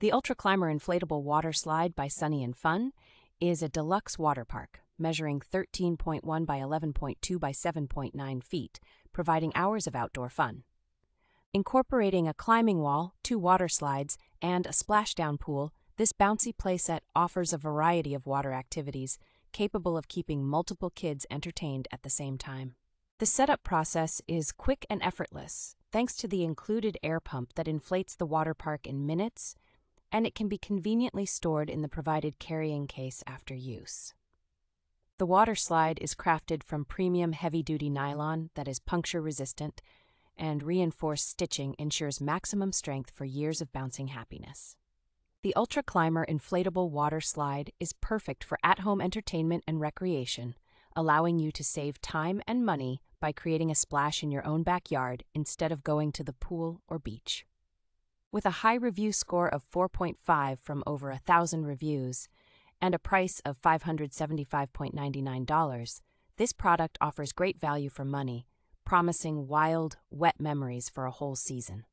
The Ultra Climber Inflatable Water Slide by Sunny and Fun is a deluxe water park, measuring 13.1 by 11.2 by 7.9 feet, providing hours of outdoor fun. Incorporating a climbing wall, 2 water slides, and a splashdown pool, this bouncy playset offers a variety of water activities capable of keeping multiple kids entertained at the same time. The setup process is quick and effortless, thanks to the included air pump that inflates the water park in minutes, and it can be conveniently stored in the provided carrying case after use. The water slide is crafted from premium heavy-duty nylon that is puncture-resistant, and reinforced stitching ensures maximum strength for years of bouncing happiness. The Ultra Climber Inflatable Water Slide is perfect for at-home entertainment and recreation, allowing you to save time and money by creating a splash in your own backyard instead of going to the pool or beach. With a high review score of 4.5 from over 1,000 reviews and a price of $575.99, this product offers great value for money, promising wild, wet memories for a whole season.